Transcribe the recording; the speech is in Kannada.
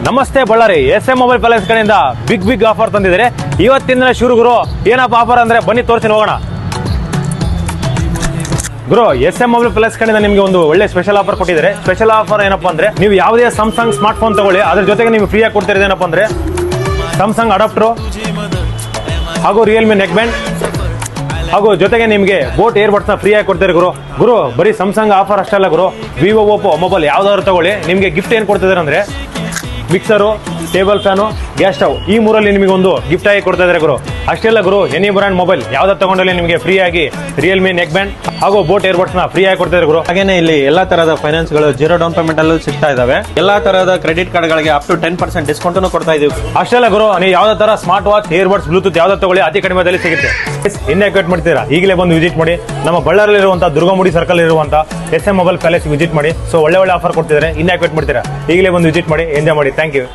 ನಮಸ್ತೆ Ballari S M mobile palace ಕಡೆಯಿಂದ ಬಿಗ್ ಆಫರ್ ತಂದಿದ್ದಾರೆ. ಇವತ್ತಿನ ಶುರು ಗುರು. ಏನಪ್ಪ ಆಫರ್ ಅಂದ್ರೆ ಬನ್ನಿ ತೋರಿಸಿ ಹೋಗೋಣ. ಗುರು, ಎಸ್ ಎಂ ಮೊಬೈಲ್ ಪ್ಯಾಲೇಸ್ ಕಡೆಯಿಂದ ನಿಮಗೆ ಒಂದು ಒಳ್ಳೆ ಸ್ಪೆಷಲ್ ಆಫರ್ ಕೊಟ್ಟಿದ್ದಾರೆ. ಸ್ಪೆಷಲ್ ಆಫರ್ ಏನಪ್ಪಾ ಅಂದ್ರೆ, ನೀವು ಯಾವುದೇ ಸ್ಯಾಮ್ಸಂಗ್ ಸ್ಮಾರ್ಟ್ ಫೋನ್ ತಗೊಳ್ಳಿ, ಅದ್ರ ಜೊತೆಗೆ ನೀವು ಫ್ರೀ ಆಗಿ ಕೊಡ್ತಿರೋದು ಏನಪ್ಪಾ ಅಂದ್ರೆ ಸ್ಯಾಮ್ಸಂಗ್ ಅಡಾಪ್ಟರ್ ಹಾಗೂ ರಿಯಲ್ಮಿ ನೆಕ್ ಬ್ಯಾಂಡ್ ಹಾಗೂ ಜೊತೆಗೆ ನಿಮಗೆ ಬೋಟ್ ಏರ್ಬಡ್ಸ್ ನ ಫ್ರೀ ಆಗಿ ಕೊಡ್ತಾರೆ ಗುರು. ಬರೀ ಸ್ಯಾಮ್ಸಂಗ್ ಆಫರ್ ಅಷ್ಟೇ ಅಲ್ಲ ಗುರು, ವಿವೋ ಓಪೋ ಮೊಬೈಲ್ ಯಾವ್ದಾದ್ರು ತಗೊಳ್ಳಿ, ನಿಮಗೆ ಗಿಫ್ಟ್ ಏನ್ ಕೊಡ್ತಿದ್ದಾರೆ ಅಂದ್ರೆ mixer, table fan, gas stove, ಈ ಮೂರಲ್ಲಿ ನಿಮಗೆ ಒಂದು ಗಿಫ್ಟ್ ಆಗಿ ಕೊಡ್ತಾ ಇದ್ದಾರೆ ಗುರು. ಅಷ್ಟೆಲ್ಲ ಗುರು, ಎನಿ ಬ್ರ್ಯಾಂಡ್ ಮೊಬೈಲ್ ಯಾವ್ದಾದ್ರು ತಗೊಂಡಲ್ಲಿ ನಿಮಗೆ ಫ್ರೀ ಆಗಿ ರಿಯಲ್ಮಿ ನೆಕ್ ಬ್ಯಾಂಡ್ ಹಾಗೂ ಬೋಟ್ ಏರ್ಬಡ್ಸ್ ನ ಫ್ರೀ ಆಗಿ ಕೊಡ್ತಾ ಇದ್ದಾರೆ ಗುರು. ಹಾಗೇನೆ ಇಲ್ಲಿ ಎಲ್ಲಾ ತರಹದ ಫೈನಾನ್ಸ್ ಗಳು 0 ಡೌನ್ ಪೇಮೆಂಟ್ ಅಲ್ಲೂ ಸಿಗ್ತಾ ಇದಾವೆ. ಎಲ್ಲಾ ತರಹದ ಕ್ರೆಡಿಟ್ ಕಾರ್ಡ್ ಗಳಿಗೆ ಅಪ್ ಟು 10% ಡಿಸ್ಕೌಂಟ್ ಕೊಡ್ತಾ ಇದೀವಿ. ಅಷ್ಟೆಲ್ಲ ಗುರು, ನೀವು ಯಾವ್ದೇ ತರ ಸ್ಮಾರ್ಟ್ ವಾಚ್, ಏರ್ಬಡ್ಸ್, ಬ್ಲೂಟೂತ್ ಯಾವ್ದಾದ್ರು ತಗೊಳ್ಳಿ ಅತಿ ಕಡಿಮೆ ಬೆಲೆ ಸಿಗುತ್ತೆ. ಇನ್ಯಾಕ್ವೇಟ್ ಮಾಡ್ತೀರಾ, ಈಗಲೇ ಬಂದು ವಿಸಿಟ್ ಮಾಡಿ. ನಮ್ಮ ಬಳ್ಳಾರಿಯಲ್ಲಿ ಇರುವಂತಹ ದುರ್ಗಮುಡಿ ಸರ್ಕಲ್ ಇರುವಂತಹ S M mobile palace visit ಮಾಡಿ. ಸೊ ಒಳ್ಳೆ ಆಫರ್ ಕೊಡ್ತಿದ್ದಾರೆ. ಇನ್ಯಾಕ್ವೇಟ್ ಮಾಡ್ತೀರಾ, ಈಗಲೇ ಬಂದು ವಿಸಿಟ್ ಮಾಡಿ, ಎಂಜಾಯ್ ಮಾಡಿ. Thank you.